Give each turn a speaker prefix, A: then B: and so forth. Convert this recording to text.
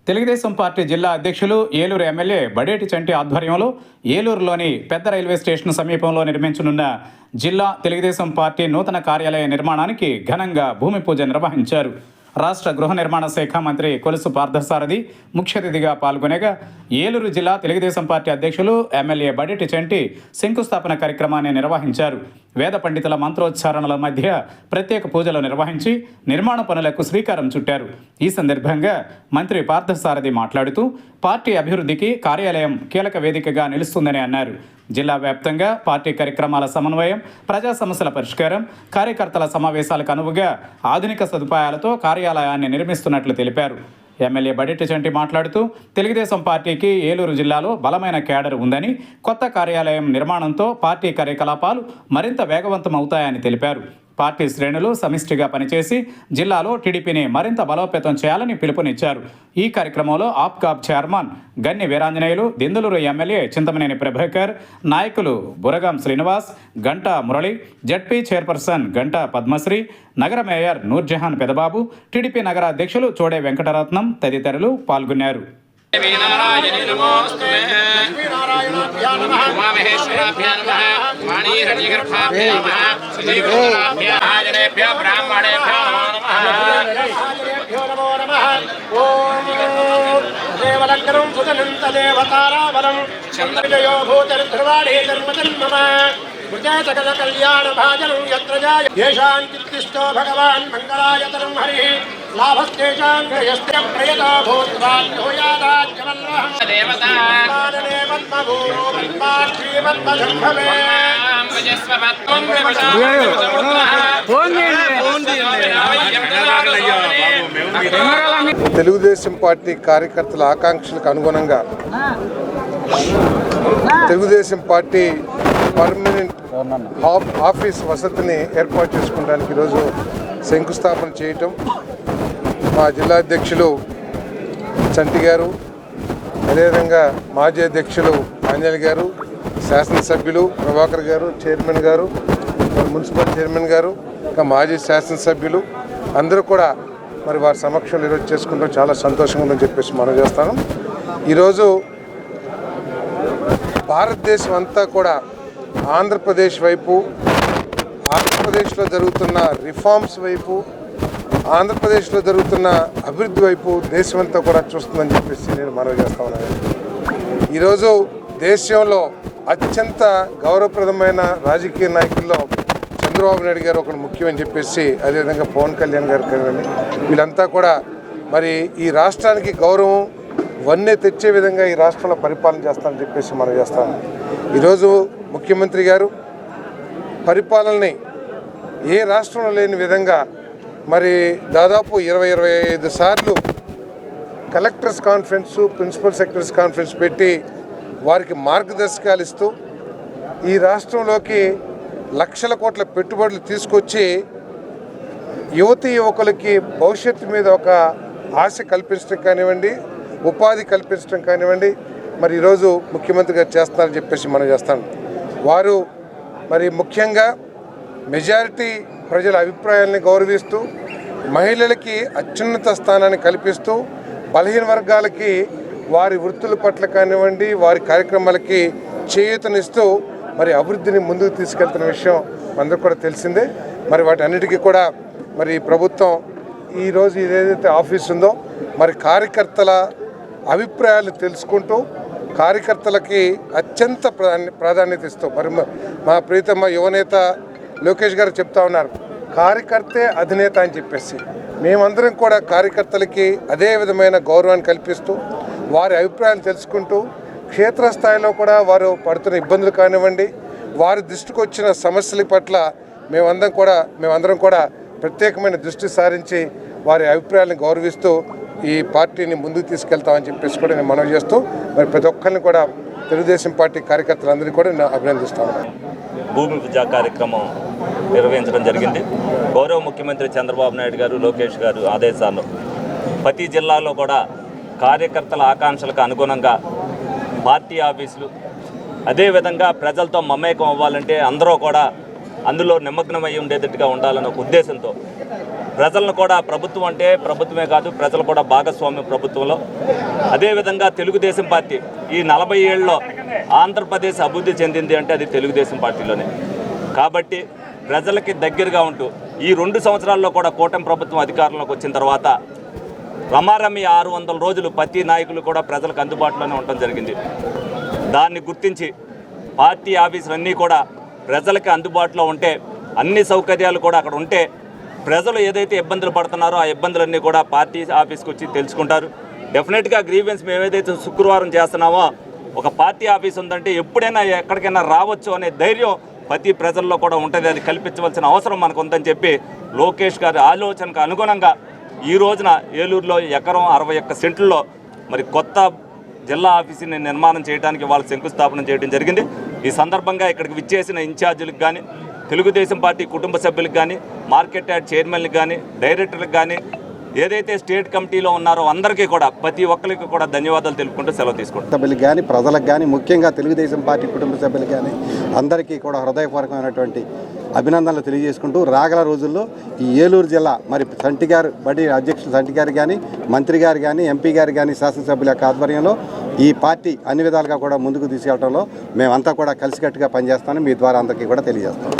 A: Telugu Desam party జిల్లా అధ్యక్షులు Eluru MLA Badeti చంటి ఆధ్వర్యంలో ఏలూరులోని పెద్ద రైల్వే స్టేషన్ సమీపంలో నిర్మించనున్న జిల్లా తెలుగుదేశం పార్టీ నూతన కార్యాలయ నిర్మాణానికి ఘనంగా భూమి పూజ నిర్వహించారు. రాష్ట్ర గృహ నిర్మాణ శాఖ మంత్రి కొలుసు పార్థసారథి ముఖ్య అతిథిగా పాల్గొనగా ఏలూరు జిల్లా తెలుగుదేశం పార్టీ అధ్యక్షులు ఎమ్మెల్యే బడేటి చంటి శంకుస్థాపన కార్యక్రమాన్ని నిర్వహించారు. వేద పండితుల మంత్రోచ్చారణల మధ్య ప్రత్యేక పూజలు నిర్వహించి నిర్మాణ పనులకు శ్రీకారం చుట్టారు. ఈ సందర్భంగా మంత్రి పార్థసారథి మాట్లాడుతూ పార్టీ అభివృద్ధికి కార్యాలయం కీలక వేదికగా నిలుస్తుందని అన్నారు. జిల్లా వ్యాప్తంగా పార్టీ కార్యక్రమాల సమన్వయం, ప్రజా సమస్యల పరిష్కారం, కార్యకర్తల సమావేశాలకు అనువుగా ఆధునిక సదుపాయాలతో కార్యాలయాన్ని నిర్మిస్తున్నట్లు తెలిపారు. ఎమ్మెల్యే బడేటి చంటి మాట్లాడుతూ తెలుగుదేశం పార్టీకి ఏలూరు జిల్లాలో బలమైన క్యాడర్ ఉందని, కొత్త కార్యాలయం నిర్మాణంతో పార్టీ కార్యకలాపాలు మరింత వేగవంతం అవుతాయని తెలిపారు. పార్టీ శ్రేణులు సమిష్టిగా పనిచేసి జిల్లాలో టీడీపీని మరింత బలోపేతం చేయాలని పిలుపునిచ్చారు. ఈ కార్యక్రమంలో ఆప్కాబ్ చైర్మన్ గన్ని వీరాంజనేయులు, దిందులూరు ఎమ్మెల్యే చింతమనేని ప్రభాకర్, నాయకులు బురగాం శ్రీనివాస్, గంటా మురళి, జడ్పీ చైర్పర్సన్ గంటా పద్మశ్రీ, నగర మేయర్ నూర్జహాన్ పెదబాబు, టీడీపీ నగర అధ్యక్షులు చోడే వెంకటరత్నం తదితరులు పాల్గొన్నారు.
B: దేవలంకరం సుజనంత దేవతారావరం చంద్రజయో భూతర్ధ్రువాడే జన్మజన్మమ సకల కళ్యాణ భాజనం యత్ర జాయేషాం కీర్తిష్టో భగవాన్ మంగళాయతరం హరి లాభస్తేషాం గ్రయస్త్య ప్రయతో భూత్వాన్యోయాదాజ్యవల్లహం దేవతానే పద్మభూరో పద్మాక్షీ పద్మజంభవే
C: తెలుగుదేశం పార్టీ కార్యకర్తల ఆకాంక్షలకు అనుగుణంగా తెలుగుదేశం పార్టీ పర్మనెంట్ ఆఫీస్ వసతిని ఏర్పాటు చేసుకోవడానికి ఈరోజు శంకుస్థాపన చేయటం మా జిల్లా అధ్యక్షులు చంటి గారు, అదేవిధంగా మాజీ అధ్యక్షులు ఆంజనేయులు గారు, శాసనసభ్యులు ప్రభాకర్ గారు, చైర్మన్ గారు, మున్సిపల్ చైర్మన్ గారు, ఇంకా మాజీ శాసనసభ్యులు అందరూ కూడా మరి వారి సమక్షంలో ఈరోజు చేసుకుంటాం చాలా సంతోషంగా ఉందని చెప్పేసి మనం చేస్తాను. ఈరోజు భారతదేశం అంతా కూడా ఆంధ్రప్రదేశ్ వైపు, ఆంధ్రప్రదేశ్లో జరుగుతున్న రిఫార్మ్స్ వైపు, ఆంధ్రప్రదేశ్లో జరుగుతున్న అభివృద్ధి వైపు దేశమంతా కూడా చూస్తుందని చెప్పేసి నేను మనవి చేస్తా ఉన్నాను. ఈరోజు దేశంలో అత్యంత గౌరవప్రదమైన రాజకీయ నాయకుల్లో చంద్రబాబు నాయుడు గారు ఒకరు ముఖ్యమని చెప్పేసి, అదేవిధంగా పవన్ కళ్యాణ్ గారు కానివ్వండి, వీళ్ళంతా కూడా మరి ఈ రాష్ట్రానికి గౌరవం వన్నె తెచ్చే విధంగా ఈ రాష్ట్రంలో పరిపాలన చేస్తామని చెప్పేసి మనం చేస్తాము. ఈరోజు ముఖ్యమంత్రి గారు పరిపాలనని ఏ రాష్ట్రంలో లేని విధంగా మరి దాదాపు 20-25 సార్లు collectors conference, principal secretaries conference పెట్టి వారికి మార్గదర్శకాలు ఇస్తూ ఈ రాష్ట్రంలోకి లక్షల కోట్ల పెట్టుబడులు తీసుకొచ్చి యువతీ యువకులకి భవిష్యత్తు మీద ఒక ఆశ కల్పించడం కానివ్వండి, ఉపాధి కల్పించడం కానివ్వండి, మరి ఈరోజు ముఖ్యమంత్రి గారు చేస్తున్నారని చెప్పేసి మనం చేస్తాం. వారు మరి ముఖ్యంగా మెజారిటీ ప్రజల అభిప్రాయాలని గౌరవిస్తూ, మహిళలకి అత్యున్నత స్థానాన్ని కల్పిస్తూ, బలహీన వర్గాలకి వారి వృత్తుల పట్ల కానివ్వండి, వారి కార్యక్రమాలకి చేయూతనిస్తూ మరి అభివృద్ధిని ముందుకు తీసుకెళ్తున్న విషయం అందరూ కూడా తెలిసిందే. మరి వాటి అన్నిటికీ కూడా మరి ప్రభుత్వం ఈరోజు ఏదైతే ఆఫీస్ ఉందో మరి కార్యకర్తల అభిప్రాయాలు తెలుసుకుంటూ కార్యకర్తలకి అత్యంత ప్రాధాన్యత ఇస్తూ మరి మా ప్రీతమ యువనేత లోకేష్ గారు చెప్తా ఉన్నారు, కార్యకర్తే అధినేత అని చెప్పేసి. మేమందరం కూడా కార్యకర్తలకి అదే విధమైన గౌరవాన్ని కల్పిస్తూ వారి అభిప్రాయాలు తెలుసుకుంటూ క్షేత్రస్థాయిలో కూడా వారు పడుతున్న ఇబ్బందులు కానివ్వండి, వారి దృష్టికి వచ్చిన సమస్యల పట్ల మేమందరం కూడా ప్రత్యేకమైన దృష్టి సారించి వారి అభిప్రాయాలను గౌరవిస్తూ ఈ పార్టీని ముందుకు తీసుకెళ్తామని చెప్పేసి కూడా నేను మనవి చేస్తూ మరి ప్రతి ఒక్కరిని కూడా తెలుగుదేశం పార్టీ కార్యకర్తలందరినీ కూడా నేను అభినందిస్తాను.
D: భూమి పూజ కార్యక్రమం నిర్వహించడం జరిగింది. గౌరవ ముఖ్యమంత్రి చంద్రబాబు నాయుడు గారు, లోకేష్ గారు ఆదేశాలు ప్రతి జిల్లాలో కూడా కార్యకర్తల ఆకాంక్షలకు అనుగుణంగా పార్టీ ఆఫీసులు, అదేవిధంగా ప్రజలతో మమేకం అవ్వాలంటే అందరూ కూడా అందులో నిమగ్నమై ఉండేటట్టుగా ఉండాలన్న ఉద్దేశంతో ప్రజలను కూడా ప్రభుత్వం అంటే ప్రభుత్వమే కాదు ప్రజలు కూడా భాగస్వామ్యం ప్రభుత్వంలో. అదేవిధంగా తెలుగుదేశం పార్టీ ఈ 40 ఏళ్ళలో ఆంధ్రప్రదేశ్ అభివృద్ధి చెందింది అంటే అది తెలుగుదేశం పార్టీలోనే. కాబట్టి ప్రజలకి దగ్గరగా ఉంటూ ఈ 2 సంవత్సరాల్లో కూడా కూటమి ప్రభుత్వం అధికారంలోకి వచ్చిన తర్వాత రమారమి 600 రోజులు ప్రతి నాయకులు కూడా ప్రజలకు అందుబాటులోనే ఉండటం జరిగింది. దాన్ని గుర్తించి పార్టీ ఆఫీసులన్నీ కూడా ప్రజలకి అందుబాటులో ఉంటే, అన్ని సౌకర్యాలు కూడా అక్కడ ఉంటే ప్రజలు ఏదైతే ఇబ్బందులు పడుతున్నారో ఆ ఇబ్బందులన్నీ కూడా పార్టీ ఆఫీస్కి వచ్చి తెలుసుకుంటారు. డెఫినెట్గా గ్రీవెన్స్ మేము ఏదైతే శుక్రవారం చేస్తున్నామో ఒక పార్టీ ఆఫీస్ ఉందంటే ఎప్పుడైనా ఎక్కడికైనా రావచ్చు అనే ధైర్యం ప్రతి ప్రజల్లో కూడా ఉంటుంది. అది కల్పించవలసిన అవసరం మనకు ఉందని చెప్పి లోకేష్ గారి ఆలోచనకు అనుగుణంగా ఈ రోజున ఏలూరులో ఎకరం 61 సెంట్లలో మరి కొత్త జిల్లా ఆఫీసుని నిర్మాణం చేయడానికి వాళ్ళు శంకుస్థాపన చేయడం జరిగింది. ఈ సందర్భంగా ఇక్కడికి విచ్చేసిన ఇన్ఛార్జీలకు కానీ, తెలుగుదేశం పార్టీ కుటుంబ సభ్యులకు కానీ, మార్కెట్ యార్డ్ చైర్మన్లకు కానీ, డైరెక్టర్లకు కానీ, ఏదైతే స్టేట్ కమిటీలో ఉన్నారో అందరికీ కూడా ప్రతి ఒక్కరికి కూడా ధన్యవాదాలు తెలుపుకుంటూ సెలవు తీసుకుంటాం.
E: సభ్యులకు కానీ, ప్రజలకు కానీ, ముఖ్యంగా తెలుగుదేశం పార్టీ కుటుంబ సభ్యులకు కానీ అందరికీ కూడా హృదయపూర్వకమైనటువంటి అభినందనలు తెలియజేసుకుంటూ రాగల రోజుల్లో ఈ ఏలూరు జిల్లా మరి సంటి గారు బడి అధ్యక్షులు సంటి గారు కానీ, మంత్రి గారు కానీ, ఎంపీ గారు కానీ, శాసనసభ్యుల యొక్క ఆధ్వర్యంలో ఈ పార్టీ అన్ని విధాలుగా కూడా ముందుకు తీసుకెళ్లడంలో మేమంతా కూడా కలిసికట్టుగా పనిచేస్తామని మీ ద్వారా అందరికీ కూడా తెలియజేస్తాం.